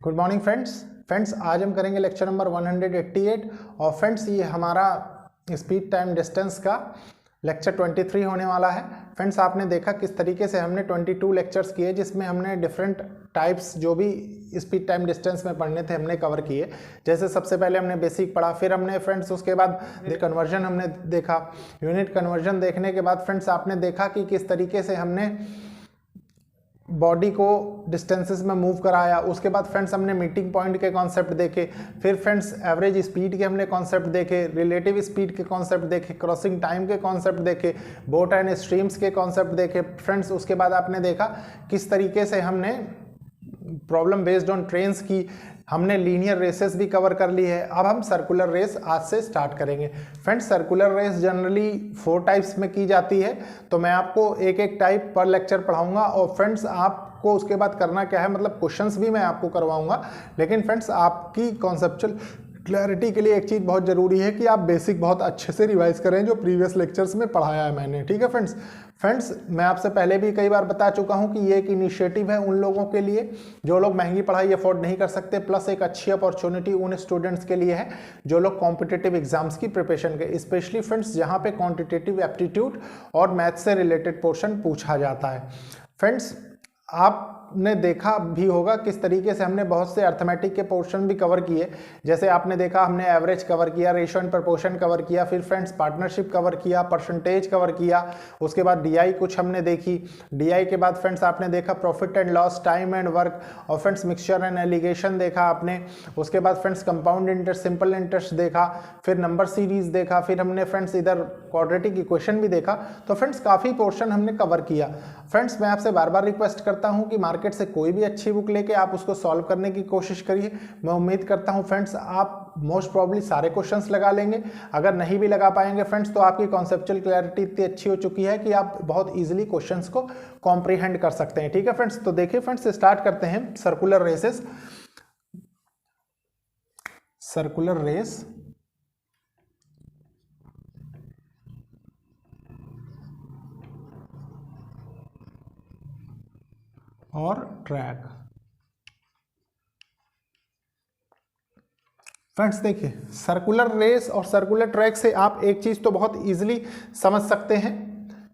Good morning friends आज हम करेंगे लेक्चर नंबर 188 और फ्रेंड्स ये हमारा स्पीड टाइम डिस्टेंस का लेक्चर 23 होने वाला है। फ्रेंड्स आपने देखा किस तरीके से हमने 22 लेक्चर्स किए जिसमें हमने डिफरेंट टाइप्स जो भी स्पीड टाइम डिस्टेंस में पढ़ने थे हमने कवर किए। जैसे सबसे पहले हमने बेसिक पढ़ा, फिर हमने फ्रेंड्स उसके बाद कन्वर्जन हमने देखा। यूनिट कन्वर्जन देखने के बाद फ्रेंड्स आपने देखा कि किस तरीके से हमने बॉडी को डिस्टेंसेस में मूव कराया। उसके बाद फ्रेंड्स हमने मीटिंग पॉइंट के कॉन्सेप्ट देखे, फिर फ्रेंड्स एवरेज स्पीड के हमने कॉन्सेप्ट देखे, रिलेटिव स्पीड के कॉन्सेप्ट देखे, क्रॉसिंग टाइम के कॉन्सेप्ट देखे, बोट एंड स्ट्रीम्स के कॉन्सेप्ट देखे। फ्रेंड्स उसके बाद आपने देखा किस तरीके से हमने प्रॉब्लम बेस्ड ऑन ट्रेन्स की, हमने लीनियर रेसेस भी कवर कर ली है। अब हम सर्कुलर रेस आज से स्टार्ट करेंगे। Friends circular race generally 4 types में की जाती है, तो मैं आपको एक एक टाइप पर लेक्चर पढ़ाऊंगा और फ्रेंड्स आपको उसके बाद करना क्या है, मतलब क्वेश्चंस भी मैं आपको करवाऊंगा। लेकिन फ्रेंड्स आपकी कॉन्सेप्चुअल क्लैरिटी के लिए एक चीज़ बहुत ज़रूरी है कि आप बेसिक बहुत अच्छे से रिवाइज करें जो प्रीवियस लेक्चर्स में पढ़ाया है मैंने। ठीक है फ्रेंड्स मैं आपसे पहले भी कई बार बता चुका हूं कि ये एक इनिशिएटिव है उन लोगों के लिए जो लोग महंगी पढ़ाई अफोर्ड नहीं कर सकते, प्लस एक अच्छी अपॉर्चुनिटी उन स्टूडेंट्स के लिए है जो लोग कॉम्पिटिटिव एग्जाम्स की प्रिपरेशन के, स्पेशली फ्रेंड्स जहां पे क्वांटिटेटिव एप्टीट्यूड और मैथ से रिलेटेड पोर्शन पूछा जाता है। फ्रेंड्स आपने देखा भी होगा किस तरीके से हमने बहुत से अर्थमेटिक के पोर्शन भी कवर किए। जैसे आपने देखा हमने एवरेज कवर किया, रेशियो एंड प्रपोर्शन कवर किया, फिर फ्रेंड्स पार्टनरशिप कवर किया, परसेंटेज कवर किया, उसके बाद डीआई कुछ हमने देखी। डीआई के बाद फ्रेंड्स आपने देखा profit and loss, time and work, और फ्रेंड्स मिक्सचर एंड एलिगेशन देखा आपने। उसके बाद friends compound interest, simple interest देखा, फिर नंबर सीरीज देखा, फिर हमने फ्रेंड्स इधर क्वाड्रेटिक इक्वेशन भी देखा। तो फ्रेंड्स काफ़ी पोर्शन हमने कवर किया। फ्रेंड्स मैं आपसे बार बार रिक्वेस्ट करता हूं कि मार्केट से कोई भी अच्छी बुक लेके आप उसको सॉल्व करने की कोशिश करिए। मैं उम्मीद करता हूं फ्रेंड्स आप मोस्ट प्रॉब्ली सारे क्वेश्चंस लगा लेंगे। अगर नहीं भी लगा पाएंगे फ्रेंड्स तो आपकी कॉन्सेप्चुअल क्लैरिटी इतनी अच्छी हो चुकी है कि आप बहुत इजीली क्वेश्चंस को कॉम्प्रीहेंड कर सकते हैं। ठीक है फ्रेंड्स, तो देखिए फ्रेंड्स स्टार्ट करते हैं सर्कुलर रेसेस। सर्कुलर रेस और ट्रैक। फ्रेंड्स देखिए सर्कुलर रेस और सर्कुलर ट्रैक से आप एक चीज तो बहुत इजीली समझ सकते हैं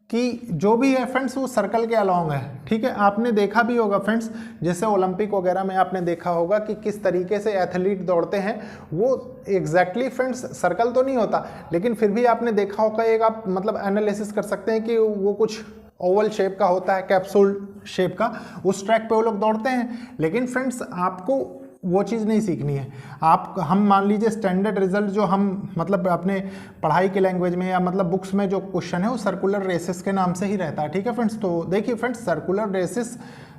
कि जो भी है फ्रेंड्स वो सर्कल के अलोंग है। ठीक है, आपने देखा भी होगा फ्रेंड्स, जैसे ओलंपिक वगैरह में आपने देखा होगा कि किस तरीके से एथलीट दौड़ते हैं, वो एग्जैक्टली फ्रेंड्स सर्कल तो नहीं होता, लेकिन फिर भी आपने देखा होगा एक आप मतलब एनालिसिस कर सकते हैं कि वो कुछ ओवल शेप का होता है, कैप्सूल शेप का, उस ट्रैक पे वो लोग दौड़ते हैं। लेकिन फ्रेंड्स आपको वो चीज़ नहीं सीखनी है। हम मान लीजिए स्टैंडर्ड रिजल्ट जो हम मतलब अपने पढ़ाई के लैंग्वेज में या मतलब बुक्स में जो क्वेश्चन है वो सर्कुलर रेसेस के नाम से ही रहता है। ठीक है फ्रेंड्स, तो देखिए friends circular races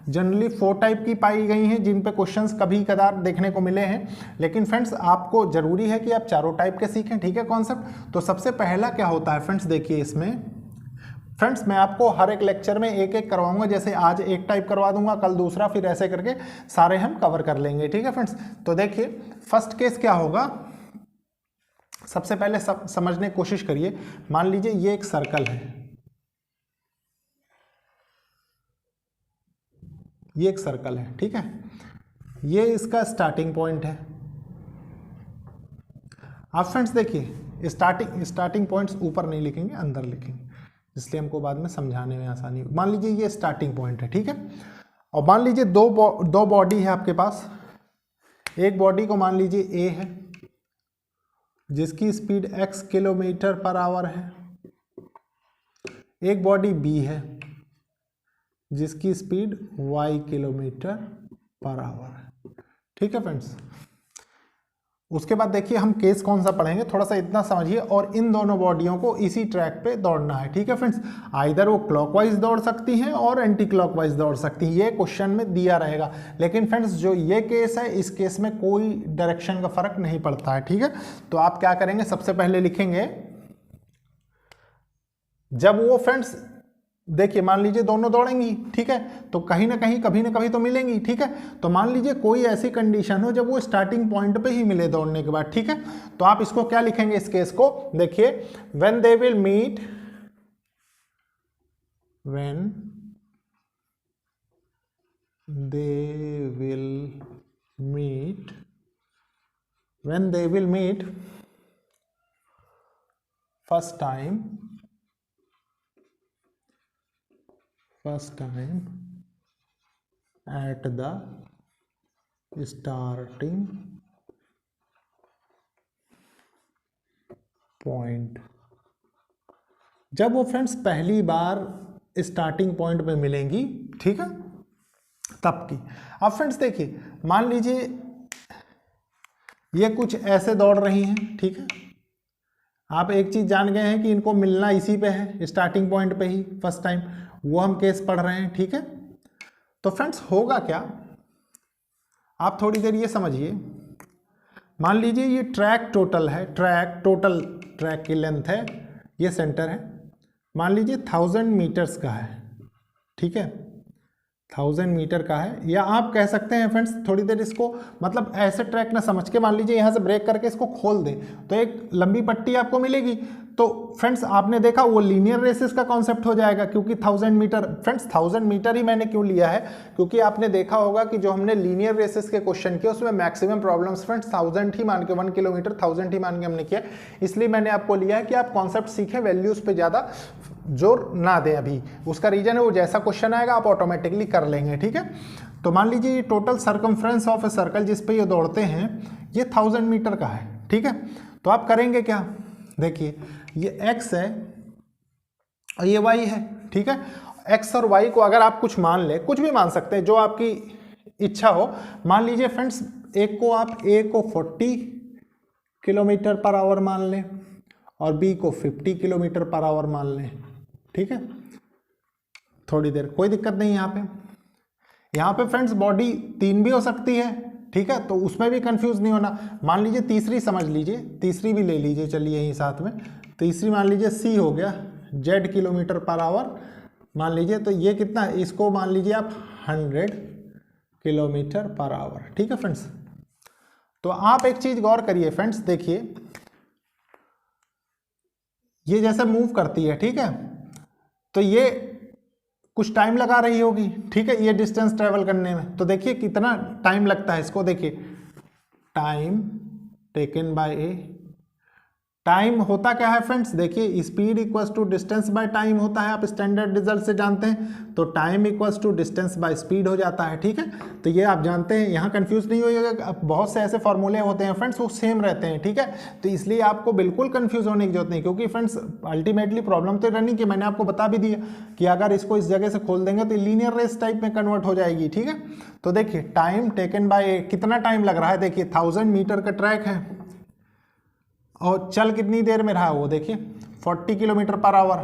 generally 4 type की पाई गई हैं जिन पे क्वेश्चंस कभी कदार देखने को मिले हैं, लेकिन फ्रेंड्स आपको जरूरी है कि आप चारों टाइप के सीखें। ठीक है कॉन्सेप्ट, तो सबसे पहला क्या होता है फ्रेंड्स, देखिए इसमें फ्रेंड्स मैं आपको हर एक लेक्चर में एक एक करवाऊंगा, जैसे आज एक टाइप करवा दूंगा, कल दूसरा, फिर ऐसे करके सारे हम कवर कर लेंगे। ठीक है फ्रेंड्स, तो देखिए फर्स्ट केस क्या होगा, सबसे पहले समझने की कोशिश करिए। मान लीजिए ये एक सर्कल है, ये एक सर्कल है। ठीक है, ये इसका स्टार्टिंग पॉइंट है। आप फ्रेंड्स देखिए स्टार्टिंग पॉइंट्स ऊपर नहीं लिखेंगे, अंदर लिखेंगे, इसलिए हमको बाद में समझाने में आसानी। मान लीजिए ये स्टार्टिंग पॉइंट है। ठीक है, और मान लीजिए दो बॉडी है आपके पास। एक बॉडी को मान लीजिए ए है जिसकी speed x kilometre per hour है, एक बॉडी बी है जिसकी speed y kilometre per hour है। ठीक है फ्रेंड्स, उसके बाद देखिए हम केस कौन सा पढ़ेंगे, थोड़ा सा इतना समझिए। और इन दोनों बॉडियों को इसी ट्रैक पे दौड़ना है। ठीक है फ्रेंड्स, आइदर वो क्लॉकवाइज दौड़ सकती हैं और एंटी क्लॉकवाइज दौड़ सकती हैं, ये क्वेश्चन में दिया रहेगा। लेकिन फ्रेंड्स जो ये केस है, इस केस में कोई डायरेक्शन का फर्क नहीं पड़ता है। ठीक है, तो आप क्या करेंगे, सबसे पहले लिखेंगे जब वो फ्रेंड्स देखिए मान लीजिए दोनों दौड़ेंगी, ठीक है, तो कहीं ना कहीं कभी ना कभी तो मिलेंगी। ठीक है, तो मान लीजिए कोई ऐसी कंडीशन हो जब वो स्टार्टिंग पॉइंट पे ही मिले दौड़ने के बाद। ठीक है, तो आप इसको क्या लिखेंगे इस केस को, देखिए when they will meet, when they will meet when they will meet first time at the starting point। जब वो फ्रेंड्स पहली बार स्टार्टिंग पॉइंट पे मिलेंगी, ठीक है, तब की। अब फ्रेंड्स देखिए, मान लीजिए ये कुछ ऐसे दौड़ रही हैं, ठीक है, आप एक चीज जान गए हैं कि इनको मिलना इसी पे है, स्टार्टिंग पॉइंट पे ही फर्स्ट टाइम, वो हम केस पढ़ रहे हैं, ठीक है। तो फ्रेंड्स होगा क्या, आप थोड़ी देर ये समझिए। मान लीजिए ये ट्रैक टोटल है, टोटल ट्रैक की लेंथ है, ये सेंटर है, मान लीजिए 1000 मीटर्स का है, ठीक है, 1000 मीटर का है। या आप कह सकते हैं फ्रेंड्स, थोड़ी देर इसको मतलब ऐसे ट्रैक ना समझ के, मान लीजिए यहाँ से ब्रेक करके इसको खोल दें तो एक लंबी पट्टी आपको मिलेगी। तो फ्रेंड्स आपने देखा वो लीनियर रेसेस का कॉन्सेप्ट हो जाएगा, क्योंकि 1000 मीटर, फ्रेंड्स 1000 मीटर ही मैंने क्यों लिया है, क्योंकि आपने देखा होगा कि जो हमने लीनियर रेसेस के क्वेश्चन किए उसमें मैक्सिमम प्रॉब्लम्स फ्रेंड्स 1000 ही मान के, 1 किलोमीटर 1000 ही मान के हमने किया। इसलिए मैंने आपको लिया है कि आप कॉन्सेप्ट सीखें, वैल्यूज पे ज़्यादा जोर ना दें अभी। उसका रीजन है वो जैसा क्वेश्चन आएगा आप ऑटोमेटिकली कर लेंगे, ठीक है। तो मान लीजिए ये total circumference of a circle जिस पे ये दौड़ते हैं ये 1000 मीटर का है, ठीक है। तो आप करेंगे क्या, देखिए ये x है और ये y है, ठीक है। x और y को अगर आप कुछ मान ले, कुछ भी मान सकते हैं जो आपकी इच्छा हो। मान लीजिए फ्रेंड्स एक को आप a को 40 किलोमीटर पर आवर मान लें और b को 50 किलोमीटर पर आवर मान लें, ठीक है। थोड़ी देर कोई दिक्कत नहीं यहाँ पे फ्रेंड्स बॉडी 3 भी हो सकती है, ठीक है, तो उसमें भी कंफ्यूज नहीं होना। मान लीजिए तीसरी समझ लीजिए, तीसरी भी ले लीजिए, चलिए यहीं साथ में। तीसरी मान लीजिए c हो गया z किलोमीटर पर आवर मान लीजिए, तो ये कितना है, इसको मान लीजिए आप 100 किलोमीटर पर आवर, ठीक है फ्रेंड्स। तो आप एक चीज गौर करिए फ्रेंड्स, देखिए ये जैसे मूव करती है, ठीक है, तो ये कुछ टाइम लगा रही होगी, ठीक है, ये डिस्टेंस ट्रेवल करने में। तो देखिए कितना टाइम लगता है इसको, देखिए time taken by A, time होता क्या है फ्रेंड्स, देखिए speed equals to distance by time होता है, आप स्टैंडर्ड रिजल्ट से जानते हैं। तो time equals to distance by speed हो जाता है, ठीक है। तो ये आप जानते हैं, यहाँ कंफ्यूज नहीं होइएगा, बहुत से ऐसे फॉर्मूले होते हैं फ्रेंड्स वो सेम रहते हैं, ठीक है। तो इसलिए आपको बिल्कुल कंफ्यूज होने की जरूरत नहीं, क्योंकि फ्रेंड्स अल्टीमेटली प्रॉब्लम तो रनिंग की मैंने आपको बता भी दिया कि अगर इसको इस जगह से खोल देंगे तो लीनियर रेस टाइप में कन्वर्ट हो जाएगी, ठीक है। तो देखिए टाइम टेकन बाय कितना टाइम लग रहा है, देखिए 1000 मीटर का ट्रैक है और चल कितनी देर में रहा है वो, देखिए 40 किलोमीटर पर आवर,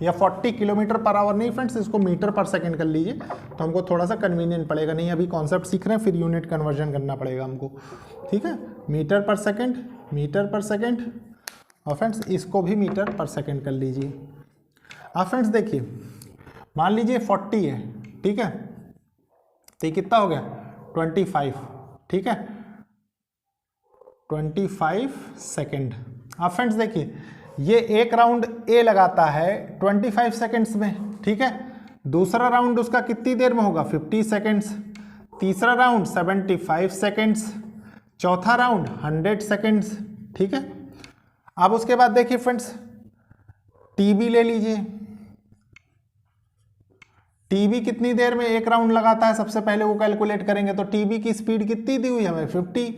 या 40 किलोमीटर पर आवर नहीं फ्रेंड्स, इसको मीटर पर सेकंड कर लीजिए तो हमको थोड़ा सा कन्वीनियंट पड़ेगा, नहीं अभी कॉन्सेप्ट सीख रहे हैं फिर यूनिट कन्वर्जन करना पड़ेगा हमको, ठीक है। मीटर पर सेकंड और फ्रेंड्स इसको भी मीटर पर सेकंड कर लीजिए। अब फ्रेंड्स देखिए मान लीजिए 40 है, ठीक है, तो ये कितना हो गया 25, ठीक है, 25 सेकेंड। अब फ्रेंड्स देखिए ये एक राउंड ए लगाता है 25 सेकेंड्स में, ठीक है, दूसरा राउंड उसका कितनी देर में होगा 50 सेकेंड्स, तीसरा राउंड 75 सेकेंड्स, चौथा राउंड 100 सेकेंड्स, ठीक है। अब उसके बाद देखिए फ्रेंड्स टीबी ले लीजिए, टीबी कितनी देर में एक राउंड लगाता है, सबसे पहले वो कैलकुलेट करेंगे। तो टीबी की स्पीड कितनी दी हुई है हमें 50,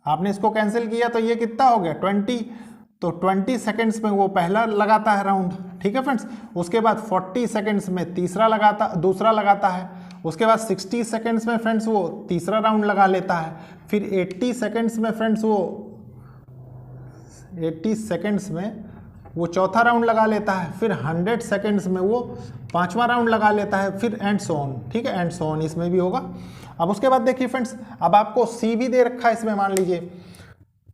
आपने इसको कैंसिल किया तो ये कितना हो गया 20, तो 20 सेकेंड्स में वो पहला लगाता है राउंड, ठीक है फ्रेंड्स। उसके बाद 40 सेकेंड्स में दूसरा लगाता है, उसके बाद 60 सेकेंड्स में फ्रेंड्स वो तीसरा राउंड लगा लेता है, फिर 80 सेकेंड्स में फ्रेंड्स वो 80 सेकेंड्स में वो चौथा राउंड लगा लेता है, फिर 100 सेकेंड्स में वो पांचवा राउंड लगा लेता है, फिर एंड सो ऑन, ठीक है, एंड सो ऑन इसमें भी होगा। अब उसके बाद देखिए फ्रेंड्स अब आपको सी भी दे रखा है इसमें, मान लीजिए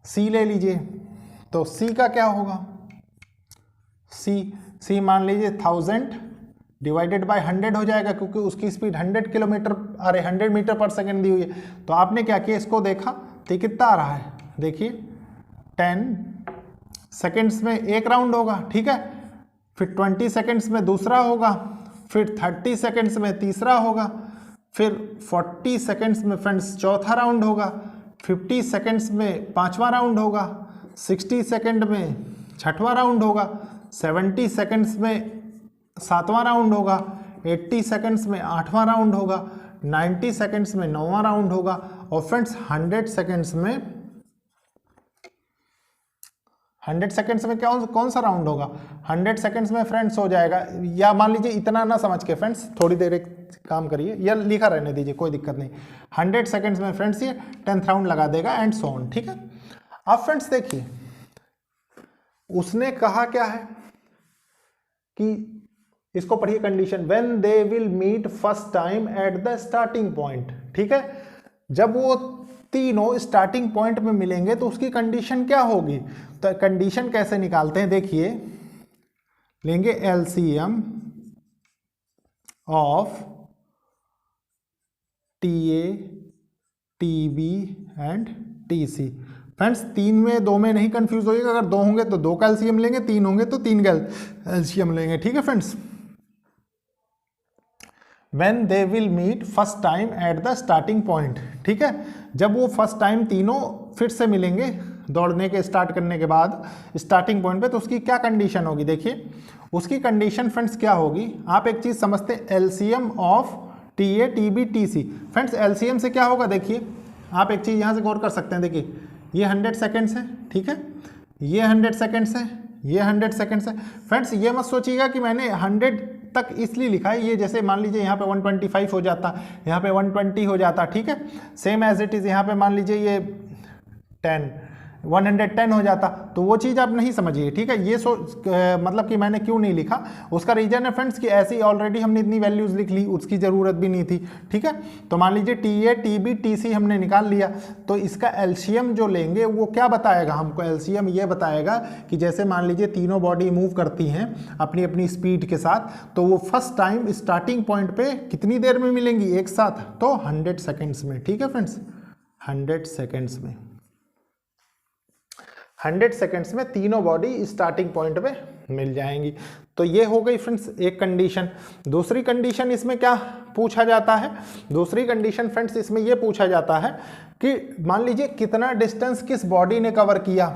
सी ले लीजिए, तो सी का क्या होगा, सी मान लीजिए 1000 डिवाइडेड बाय 100 हो जाएगा, क्योंकि उसकी स्पीड 100 मीटर पर सेकेंड दी हुई है। तो आपने क्या किया, इसको देखा तो कितना आ रहा है, देखिए 10 सेकेंड्स में एक राउंड होगा, ठीक है, फिर 20 सेकेंड्स में दूसरा होगा, फिर 30 सेकेंड्स में तीसरा होगा, फिर 40 सेकेंड्स में फ्रेंड्स चौथा राउंड होगा, 50 सेकंड्स में 5वां राउंड होगा, 60 सेकंड में 6वां राउंड होगा, 70 सेकंड्स में 7वां राउंड होगा, 80 सेकंड्स में 8वां राउंड होगा, 90 सेकंड्स में 9वां राउंड होगा, और फ्रेंड्स 100 सेकंड्स में कौन सा राउंड होगा? 100 सेकंड्स में फ्रेंड्स हो जाएगा, या मान लीजिए इतना ना समझ के फ्रेंड्स थोड़ी देर एक काम करिए, या लिखा रहने दीजिए, कोई दिक्कत नहीं। 100 सेकंड्स में फ्रेंड्स ये 10th राउंड लगा देगा एंड सो ऑन, ठीक है। अब फ्रेंड्स देखिए उसने कहा क्या है कि इसको पढ़िए condition, when they will meet first time at the starting point, ठीक है। जब वो तीनों स्टार्टिंग पॉइंट में मिलेंगे तो उसकी कंडीशन क्या होगी? तो कंडीशन कैसे निकालते हैं देखिए, लेंगे LCM of TA, TB and TC. Friends 3 में 2 में नहीं कंफ्यूज होइएगा, अगर 2 होंगे तो 2 का एलसीएम लेंगे, 3 होंगे तो 3 का एलसीएम लेंगे, ठीक है friends. When they will meet first time at the starting point, ठीक है। जब वो फर्स्ट टाइम तीनों फिर से मिलेंगे दौड़ने के स्टार्ट करने के बाद स्टार्टिंग पॉइंट पे, तो उसकी क्या कंडीशन होगी? देखिए उसकी कंडीशन फ्रेंड्स क्या होगी, आप एक चीज समझते हैं, LCM of TA, TB, TC. Friends LCM से क्या होगा? देखिए आप एक चीज यहां से गौर कर सकते हैं, देखिए ये 100 सेकेंड्स है, ठीक है, ये 100 सेकेंड्स है, ये 100 सेकेंड्स है। फ्रेंड्स ये मत सोचिएगा कि मैंने 100 तक इसलिए लिखा है, ये जैसे मान लीजिए यहाँ पे 125 हो जाता, यहाँ पे 120 हो जाता, ठीक है, सेम एज इट इज़ यहाँ पे मान लीजिए ये 110 हो जाता, तो वो चीज़ आप नहीं समझिए, ठीक है। ये मतलब कि मैंने क्यों नहीं लिखा, उसका रीजन है फ्रेंड्स कि ऐसी ऑलरेडी हमने इतनी वैल्यूज़ लिख ली, उसकी ज़रूरत भी नहीं थी, ठीक है। तो मान लीजिए टीए, टीबी, टीसी हमने निकाल लिया, तो इसका एलसीएम जो लेंगे वो क्या बताएगा हमको? एलसीएम ये बताएगा कि जैसे मान लीजिए तीनों बॉडी मूव करती हैं अपनी अपनी स्पीड के साथ, तो वो फर्स्ट टाइम स्टार्टिंग पॉइंट पे कितनी देर में मिलेंगी एक साथ? तो 100 सेकेंड्स में, ठीक है फ्रेंड्स, 100 सेकेंड्स में, 100 सेकेंड्स में तीनों बॉडी स्टार्टिंग पॉइंट पे मिल जाएंगी। तो ये हो गई फ्रेंड्स एक कंडीशन। दूसरी कंडीशन इसमें क्या पूछा जाता है? दूसरी कंडीशन फ्रेंड्स इसमें ये पूछा जाता है कि मान लीजिए कितना डिस्टेंस किस बॉडी ने कवर किया,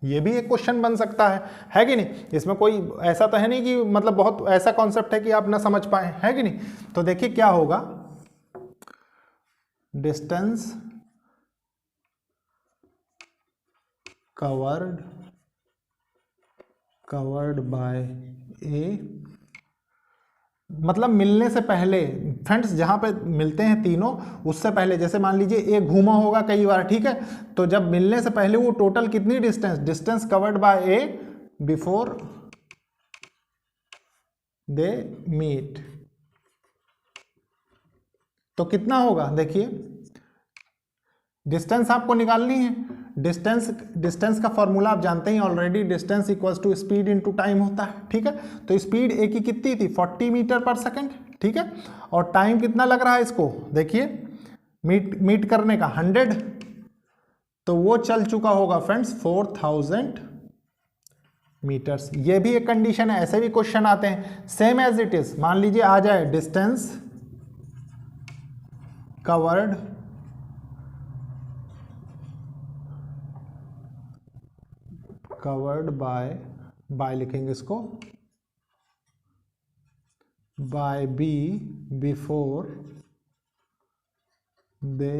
ये भी एक क्वेश्चन बन सकता है कि नहीं। इसमें कोई ऐसा तो है नहीं कि मतलब बहुत ऐसा कॉन्सेप्ट है कि आप ना समझ पाए, है कि नहीं। तो देखिए क्या होगा, डिस्टेंस कवर्ड बाय ए, मतलब मिलने से पहले फ्रेंड्स जहां पे मिलते हैं तीनों उससे पहले, जैसे मान लीजिए ए घूमा होगा कई बार, ठीक है, तो जब मिलने से पहले वो टोटल कितनी distance covered by A before they meet, तो कितना होगा? देखिए डिस्टेंस आपको निकालनी है, डिस्टेंस का फॉर्मूला आप जानते हैं already, distance equals to speed into time होता है, ठीक है। तो स्पीड ए की कितनी थी? 40 मीटर पर सेकंड, ठीक है, और टाइम कितना लग रहा है इसको? देखिए मीट करने का 100, तो वो चल चुका होगा फ्रेंड्स 4000 मीटर्स। ये भी एक कंडीशन है, ऐसे भी क्वेश्चन आते हैं सेम एज इट इज। मान लीजिए आ जाए डिस्टेंस कवर्ड बाय लिखेंगे इसको, by B before they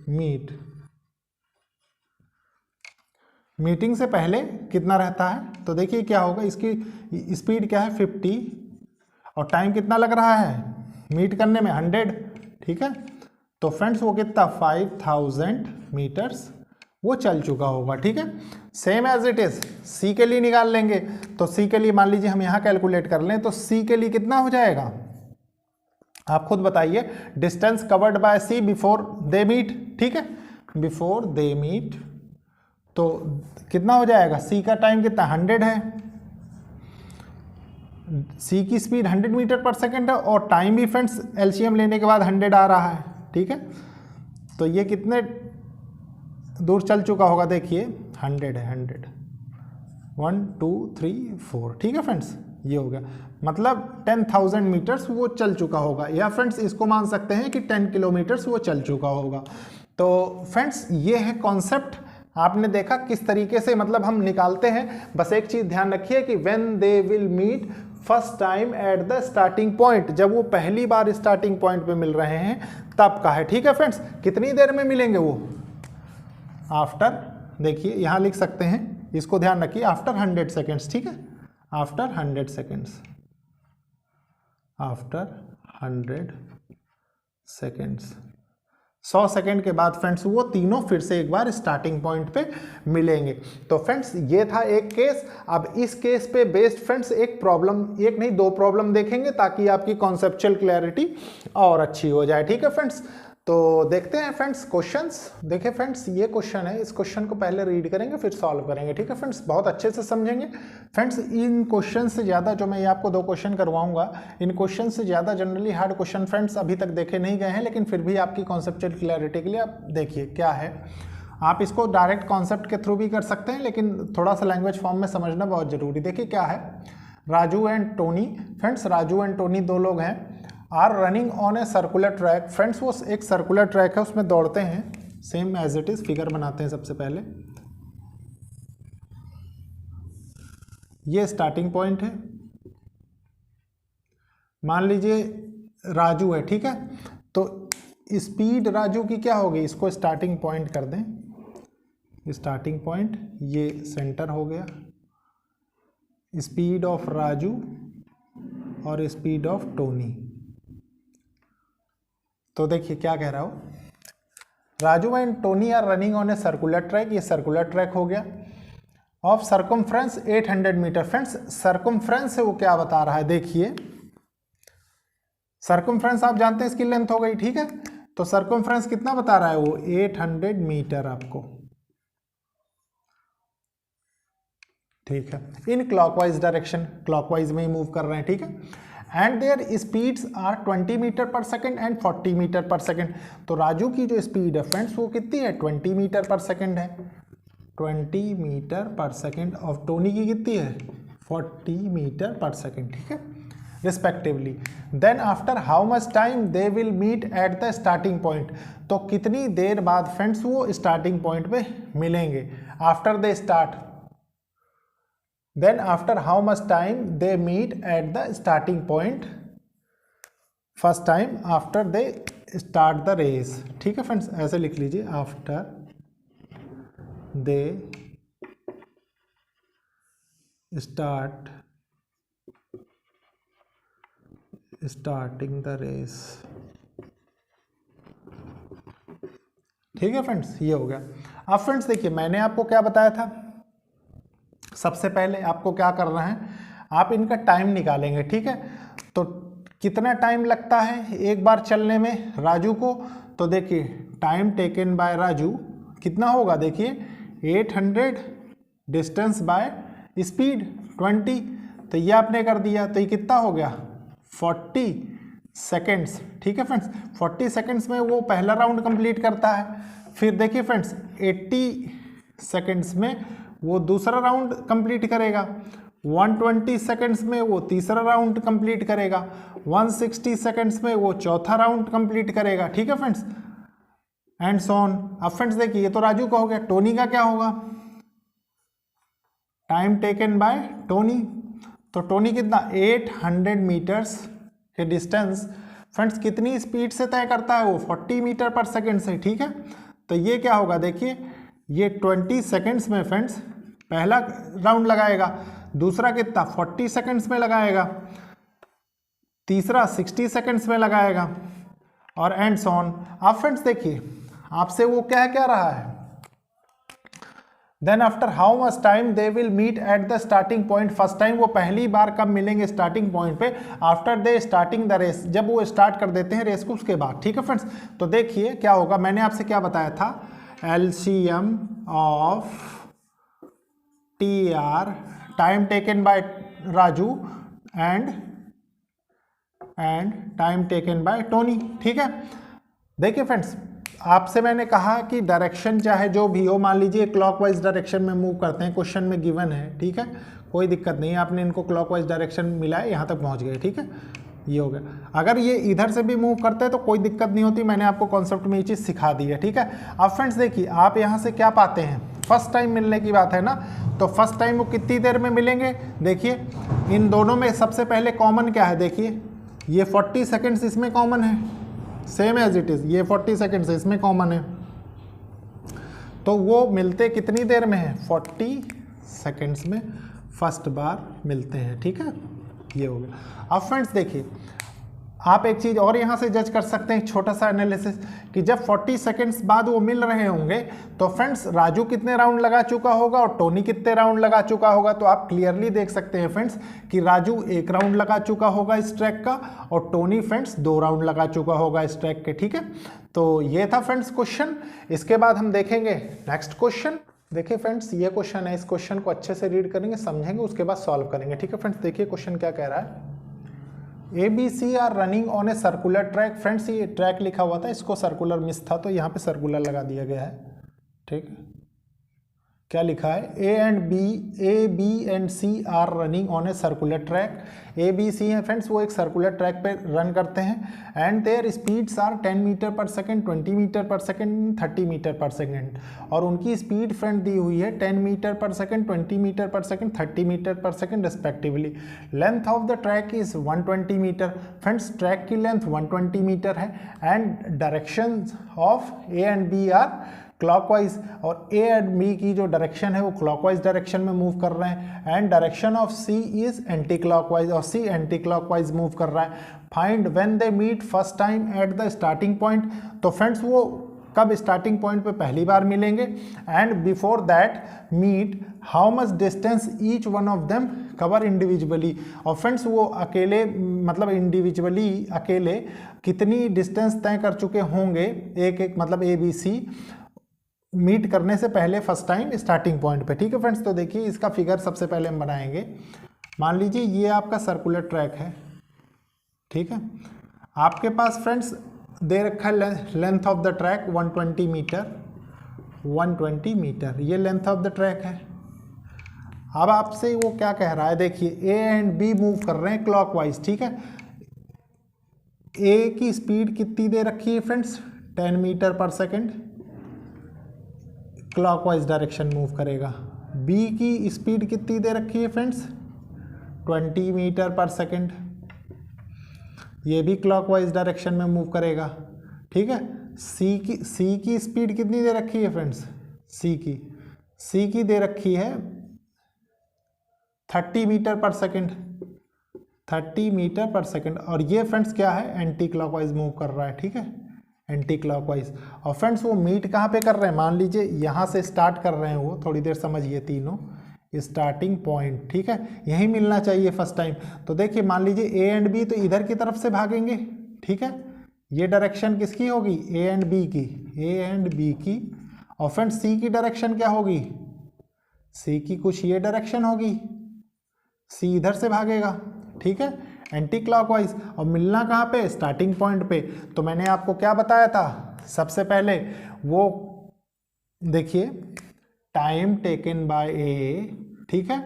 meet. Meeting से पहले कितना रहता है? तो देखिए क्या होगा, इसकी स्पीड क्या है 50, और टाइम कितना लग रहा है मीट करने में 100, ठीक है। तो फ्रेंड्स वो कितना 5000 मीटर्स वो चल चुका होगा, ठीक है। Same as it is C के लिए निकाल लेंगे, तो सी के लिए मान लीजिए हम यहाँ कैलकुलेट कर लें, तो सी के लिए कितना हो जाएगा आप खुद बताइए, distance covered by C before they meet, ठीक है, बिफोर दे मीट, तो कितना हो जाएगा? सी का टाइम कितना 100 है, सी की स्पीड 100 मीटर पर सेकेंड है, और टाइम भी फ्रेंड्स एलसीएम लेने के बाद 100 आ रहा है, ठीक है। तो ये कितने दूर चल चुका होगा? देखिए 100 है, 100, 1 2 3 4, ठीक है फ्रेंड्स, ये हो गया, मतलब 10,000 मीटर्स वो चल चुका होगा, या फ्रेंड्स इसको मान सकते हैं कि 10 किलोमीटर्स वो चल चुका होगा। तो फ्रेंड्स ये है कॉन्सेप्ट, आपने देखा किस तरीके से मतलब हम निकालते हैं। बस एक चीज ध्यान रखिए कि when they will meet first time at the starting point, जब वो पहली बार स्टार्टिंग पॉइंट पे मिल रहे हैं तब का है, ठीक है फ्रेंड्स। कितनी देर में मिलेंगे वो, आफ्टर, देखिए यहां लिख सकते हैं, इसको ध्यान रखिए, आफ्टर 100 सेकेंड्स, ठीक है, after 100 seconds, after 100 seconds, 100 second के बाद फ्रेंड्स वो तीनों फिर से एक बार स्टार्टिंग पॉइंट पे मिलेंगे। तो फ्रेंड्स ये था एक केस। अब इस केस पे बेस्ड फ्रेंड्स एक प्रॉब्लम, एक नहीं 2 प्रॉब्लम देखेंगे ताकि आपकी कॉन्सेप्चुअल क्लैरिटी और अच्छी हो जाए, ठीक है फ्रेंड्स। तो देखते हैं फ्रेंड्स क्वेश्चंस। देखिए फ्रेंड्स ये क्वेश्चन है, इस क्वेश्चन को पहले रीड करेंगे फिर सॉल्व करेंगे, ठीक है फ्रेंड्स, बहुत अच्छे से समझेंगे फ्रेंड्स। इन क्वेश्चन से ज़्यादा जो मैं ये आपको 2 क्वेश्चन करवाऊंगा, इन क्वेश्चन से ज़्यादा जनरली हार्ड क्वेश्चन फ्रेंड्स अभी तक देखे नहीं गए हैं, लेकिन फिर भी आपकी कॉन्सेप्चुअल क्लैरिटी के लिए आप देखिए क्या है। आप इसको डायरेक्ट कॉन्सेप्ट के थ्रू भी कर सकते हैं, लेकिन थोड़ा सा लैंग्वेज फॉर्म में समझना बहुत जरूरी। देखिए क्या है, Raju and Tony, friends Raju and Tony 2 लोग हैं, are running on a circular track. Friends वो एक सर्कुलर ट्रैक है, उसमें दौड़ते हैं, same as it is figure बनाते हैं सबसे पहले। ये स्टार्टिंग पॉइंट है, मान लीजिए राजू है, ठीक है, तो स्पीड राजू की क्या होगी, इसको स्टार्टिंग पॉइंट कर दें, स्टार्टिंग पॉइंट, ये सेंटर हो गया, स्पीड ऑफ राजू और स्पीड ऑफ टोनी। तो देखिए क्या कह रहा हो, Raju and Tony are running on a circular track, ये सर्कुलर ट्रैक हो गया, of circumference 800 metre. Friends circumference से वो क्या बता रहा है, देखिए सर्कमफ्रेंस आप जानते हैं इसकी लेंथ हो गई, ठीक है, तो सर्कमफ्रेंस कितना बता रहा है वो 800 मीटर आपको, ठीक है, इन क्लॉकवाइज डायरेक्शन, क्लॉकवाइज में ही मूव कर रहे हैं, ठीक है, and their speeds are 20 metre per second and 40 metre per second. तो राजू की जो स्पीड है फ्रेंड्स वो कितनी है, 20 मीटर पर सेकेंड है, 20 मीटर पर सेकेंड, और टोनी की कितनी है, 40 मीटर पर सेकेंड, ठीक है, respectively. Then after how much time they will meet at the starting point, तो कितनी देर बाद फ्रेंड्स वो स्टार्टिंग पॉइंट पे मिलेंगे, after they start. Then after how much time they meet at the starting point, first time after they start the race, ठीक है friends, ऐसे लिख लीजिए, after they starting the race, ठीक है फ्रेंड्स, ये हो गया। अब फ्रेंड्स देखिए मैंने आपको क्या बताया था, सबसे पहले आपको क्या करना है, आप इनका टाइम निकालेंगे, ठीक है, तो कितना टाइम लगता है एक बार चलने में राजू को, तो देखिए टाइम टेकन बाय राजू कितना होगा, देखिए 800 डिस्टेंस बाय स्पीड 20, तो ये आपने कर दिया, तो ये कितना हो गया 40 सेकेंड्स, ठीक है फ्रेंड्स, 40 सेकेंड्स में वो पहला राउंड कंप्लीट करता है। फिर देखिए फ्रेंड्स 80 सेकेंड्स में वो दूसरा राउंड कंप्लीट करेगा, 120 सेकेंड्स में वो तीसरा राउंड कंप्लीट करेगा, 160 सेकेंड्स में वो चौथा राउंड कंप्लीट करेगा, ठीक है फ्रेंड्स, एंड सो ऑन। अब फ्रेंड्स देखिए ये तो राजू का हो गया, टोनी का क्या होगा, टाइम टेकन बाय टोनी, तो टोनी कितना 800 मीटर्स के डिस्टेंस फ्रेंड्स कितनी स्पीड से तय करता है वो 40 मीटर पर सेकेंड से, ठीक है, तो ये क्या होगा, देखिए ये 20 सेकेंड्स में फ्रेंड्स पहला राउंड लगाएगा, दूसरा कितना 40 सेकेंड्स में लगाएगा, तीसरा 60 सेकेंड्स में लगाएगा, और एंड सो ऑन। अब फ्रेंड्स देखिए आपसे वो क्या रहा है, then after how much time they will meet at the starting point, first time वो पहली बार कब मिलेंगे स्टार्टिंग पॉइंट पे, after they starting the race, जब वो स्टार्ट कर देते हैं रेस को उसके बाद, ठीक है फ्रेंड्स। तो देखिए क्या होगा, मैंने आपसे क्या बताया था, LCM of TR time taken bye Raju and time taken bye Tony, ठीक है। देखिए फ्रेंड्स आपसे मैंने कहा कि डायरेक्शन चाहे जो भी हो, मान लीजिए क्लॉकवाइज डायरेक्शन में मूव करते हैं, क्वेश्चन में गिवन है, ठीक है, कोई दिक्कत नहीं, आपने इनको क्लॉकवाइज डायरेक्शन मिला है, यहाँ तक पहुँच गए, ठीक है, ये हो गया। अगर ये इधर से भी मूव करते हैं तो कोई दिक्कत नहीं होती, मैंने आपको कॉन्सेप्ट में ये चीज़ सिखा दी है, ठीक है। अब फ्रेंड्स देखिए, आप यहाँ से क्या पाते हैं, फर्स्ट टाइम मिलने की बात है ना, तो फर्स्ट टाइम वो कितनी देर में मिलेंगे। देखिए इन दोनों में सबसे पहले कॉमन क्या है, देखिए ये 40 सेकेंड्स इसमें कॉमन है, सेम एज इट इज़, ये 40 सेकेंड्स इसमें कॉमन है, तो वो मिलते कितनी देर में है, 40 सेकेंड्स में फर्स्ट बार मिलते हैं, ठीक है। ये हो गया। अब फ्रेंड्स देखिए, आप एक चीज़ और यहाँ से जज कर सकते हैं, छोटा सा एनालिसिस, कि जब 40 सेकेंड्स बाद वो मिल रहे होंगे तो फ्रेंड्स राजू कितने राउंड लगा चुका होगा और टोनी कितने राउंड लगा चुका होगा। तो आप क्लियरली देख सकते हैं फ्रेंड्स कि राजू 1 राउंड लगा चुका होगा इस ट्रैक का और टोनी फ्रेंड्स 2 राउंड लगा चुका होगा इस ट्रैक के, ठीक है। तो ये था फ्रेंड्स क्वेश्चन। इसके बाद हम देखेंगे नेक्स्ट क्वेश्चन। देखिए फ्रेंड्स, ये क्वेश्चन है, इस क्वेश्चन को अच्छे से रीड करेंगे, समझेंगे, उसके बाद सॉल्व करेंगे, ठीक है फ्रेंड्स। देखिए क्वेश्चन क्या कह रहा है, ABC are running on a circular track. Friends ये ट्रैक लिखा हुआ था, इसको सर्कुलर मिस था तो यहाँ पे सर्कुलर लगा दिया गया है, ठीक है। क्या लिखा है, A, B and C are running on a circular track. A, B, C है फ्रेंड्स, वो एक सर्कुलर ट्रैक पे रन करते हैं and their speeds are 10 metre per second, 20 metre per second, 30 metre per second. और उनकी स्पीड फ्रेंड दी हुई है 10 metre per second, 20 metre per second, 30 metre per second respectively. Length of the track is 120 metre. Friends track की length 120 metre है and direction of A and B are clockwise, और A and B की जो direction है वो clockwise direction में move कर रहे हैं and direction of C is anti clockwise, और C एंटी क्लॉकवाइज मूव कर रहा है। Find when they meet first time at the starting point. तो फ्रेंड्स वो कब स्टार्टिंग पॉइंट पे पहली बार मिलेंगे and before that meet how much distance each one of them cover individually. और फ्रेंड्स वो अकेले मतलब इंडिविजुअली अकेले कितनी डिस्टेंस तय कर चुके होंगे, एक एक मतलब ABC मीट करने से पहले फर्स्ट टाइम स्टार्टिंग पॉइंट पे, ठीक है फ्रेंड्स। तो देखिए इसका फिगर सबसे पहले हम बनाएंगे। मान लीजिए ये आपका सर्कुलर ट्रैक है, ठीक है। आपके पास फ्रेंड्स दे रखा है length of the track 120 metre, 120 metre ये लेंथ ऑफ द ट्रैक है। अब आपसे वो क्या कह रहा है, देखिए A एंड B मूव कर रहे हैं क्लॉकवाइज, ठीक है। A की स्पीड कितनी दे रखी है friends, 10 metre per second, clockwise direction move करेगा। B की स्पीड कितनी दे रखी है फ्रेंड्स, 20 मीटर पर सेकेंड, ये भी क्लॉकवाइज डायरेक्शन में मूव करेगा, ठीक है। C की स्पीड कितनी दे रखी है फ्रेंड्स, C की दे रखी है 30 metre per second, 30 metre per second, और ये फ्रेंड्स क्या है, एंटी क्लॉकवाइज मूव कर रहा है, ठीक है, एंटी क्लॉकवाइज। और फ्रेंड्स वो मीट कहाँ पे कर रहे हैं, मान लीजिए यहाँ से स्टार्ट कर रहे हैं वो, थोड़ी देर समझिए, तीनों स्टार्टिंग पॉइंट, ठीक है, यही मिलना चाहिए फर्स्ट टाइम। तो देखिए मान लीजिए A एंड B तो इधर की तरफ से भागेंगे, ठीक है, ये डायरेक्शन किसकी होगी, A एंड B की। और फ्रेंड्स C की डायरेक्शन क्या होगी, C की कुछ ये डायरेक्शन होगी, C इधर से भागेगा, ठीक है, एंटी क्लॉकवाइज। और मिलना कहाँ पे, स्टार्टिंग पॉइंट पे। तो मैंने आपको क्या बताया था, सबसे पहले वो देखिए टाइम टेकन बाय A, ठीक है,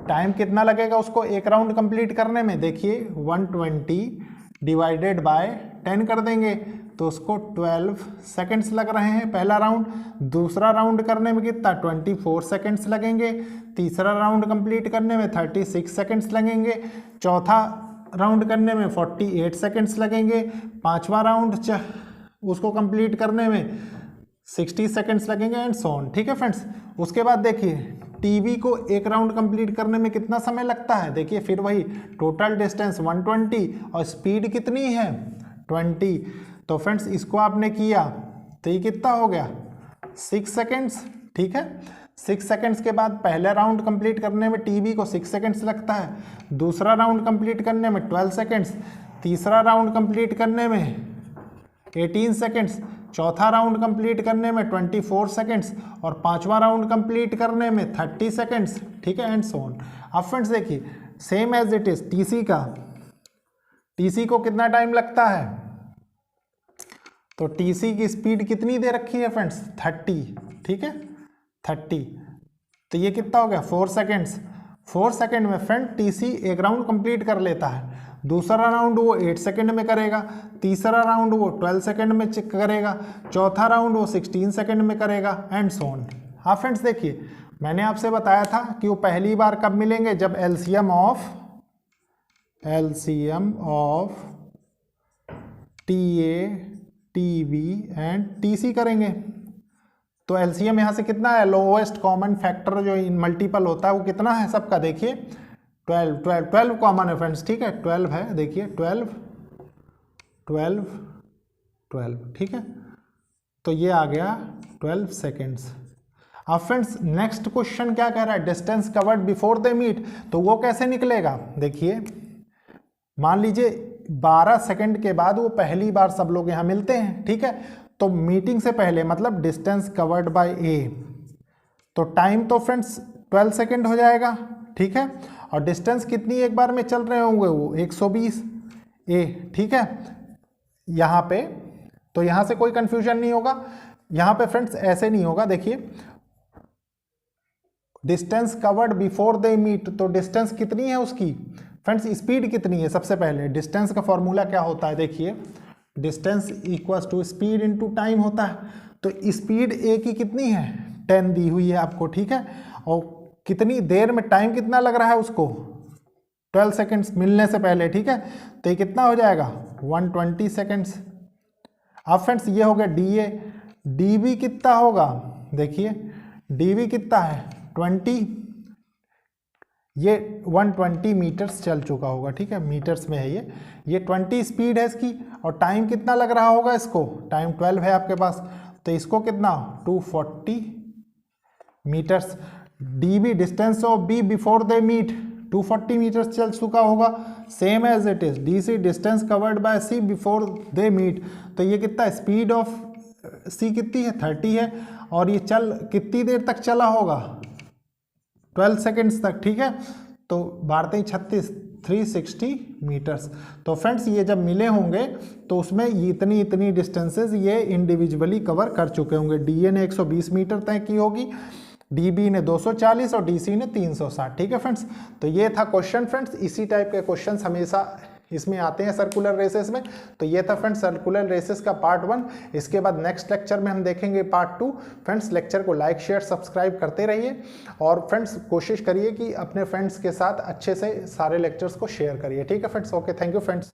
टाइम कितना लगेगा उसको एक राउंड कंप्लीट करने में, देखिए 120 डिवाइडेड बाय 10 कर देंगे तो उसको 12 सेकेंड्स लग रहे हैं पहला राउंड। दूसरा राउंड करने में कितना, 24 सेकेंड्स लगेंगे। तीसरा राउंड कंप्लीट करने में 36 सेकेंड्स लगेंगे। चौथा राउंड करने में 48 सेकेंड्स लगेंगे। पांचवा राउंड उसको कंप्लीट करने में 60 सेकेंड्स लगेंगे एंड सो ऑन, ठीक है फ्रेंड्स। उसके बाद देखिए टीवी को एक राउंड कंप्लीट करने में कितना समय लगता है, देखिए फिर वही टोटल डिस्टेंस 120 और स्पीड कितनी है 20। तो फ्रेंड्स इसको आपने किया तो ये कितना हो गया 6 सेकेंड्स, ठीक है। 6 सेकेंड्स के बाद पहले राउंड कंप्लीट करने में टीवी को 6 सेकेंड्स लगता है, दूसरा राउंड कंप्लीट करने में 12 सेकेंड्स, तीसरा राउंड कंप्लीट करने में 18 सेकेंड्स, चौथा राउंड कंप्लीट करने में 24 सेकेंड्स और पांचवा राउंड कंप्लीट करने में 30 सेकेंड्स, ठीक है, एंड सो ऑन। अब फ्रेंड्स देखिए same as it is TC को कितना टाइम लगता है, तो टीसी की स्पीड कितनी दे रखी है फ्रेंड्स 30, ठीक है 30, तो ये कितना हो गया 4 सेकेंड्स। 4 सेकेंड में फ्रेंड टीसी एक राउंड कंप्लीट कर लेता है। दूसरा राउंड वो 8 सेकंड में करेगा, तीसरा राउंड वो 12 सेकंड में करेगा, चौथा राउंड वो 16 सेकंड में करेगा एंड सो ऑन। हाँ फ्रेंड्स देखिए, मैंने आपसे बताया था कि वो पहली बार कब मिलेंगे, जब LCM of TA, TB and TC करेंगे। तो एलसीएम यहाँ से कितना है, लोएस्ट कॉमन फैक्टर जो इन मल्टीपल होता है वो कितना है सबका, देखिए 12 कॉमन है फ्रेंड्स, ठीक है 12 है, देखिए 12 ठीक है, तो ये आ गया 12 सेकेंड्स। अब फ्रेंड्स नेक्स्ट क्वेश्चन क्या कह रहा है, distance covered before they meet, तो वो कैसे निकलेगा, देखिए मान लीजिए 12 सेकंड के बाद वो पहली बार सब लोग यहाँ मिलते हैं, ठीक है, तो मीटिंग से पहले मतलब डिस्टेंस कवर्ड बाय ए, तो टाइम तो फ्रेंड्स 12 सेकंड हो जाएगा, ठीक है, और डिस्टेंस कितनी एक बार में चल रहे होंगे वो 120 ए, ठीक है यहाँ पे, तो यहाँ से कोई कंफ्यूजन नहीं होगा, यहाँ पे फ्रेंड्स ऐसे नहीं होगा, देखिए distance covered before they meet, तो डिस्टेंस कितनी है उसकी फ्रेंड्स, स्पीड कितनी है, सबसे पहले डिस्टेंस का फॉर्मूला क्या होता है, देखिए distance equals to speed into time होता है, तो स्पीड ए की कितनी है 10 दी हुई है आपको, ठीक है, और कितनी देर में टाइम कितना लग रहा है उसको 12 सेकंड्स मिलने से पहले, ठीक है, तो ये कितना हो जाएगा 120 सेकंड्स। अब फ्रेंड्स ये हो गया डी ए, डी कितना होगा, देखिए डी कितना है 20, ये 120 मीटर्स चल चुका होगा, ठीक है मीटर्स में है ये 20 स्पीड है इसकी, और टाइम कितना लग रहा होगा इसको, टाइम 12 है आपके पास, तो इसको कितना 240 metres. D distance of B before they meet 240 metres चल चुका होगा, same as it is D C distance covered by C before they meet, तो ये कितना स्पीड ऑफ सी कितनी है 30 है, और ये चल कितनी देर तक चला होगा 12 सेकेंड्स तक, ठीक है, तो 12×36 360 मीटर्स। तो फ्रेंड्स ये जब मिले होंगे तो उसमें इतनी डिस्टेंसेस ये इंडिविजुअली कवर कर चुके होंगे, डीए ने 120 मीटर तय की होगी, डीबी ने 240 और डीसी ने 360, ठीक है फ्रेंड्स। तो ये था क्वेश्चन फ्रेंड्स, इसी टाइप के क्वेश्चंस हमेशा इसमें आते हैं सर्कुलर रेसेस में। तो ये था फ्रेंड्स सर्कुलर रेसेस का पार्ट 1। इसके बाद नेक्स्ट लेक्चर में हम देखेंगे पार्ट 2। फ्रेंड्स लेक्चर को लाइक शेयर सब्सक्राइब करते रहिए, और फ्रेंड्स कोशिश करिए कि अपने फ्रेंड्स के साथ अच्छे से सारे लेक्चर्स को शेयर करिए, ठीक है friends. Okay, thank you friends.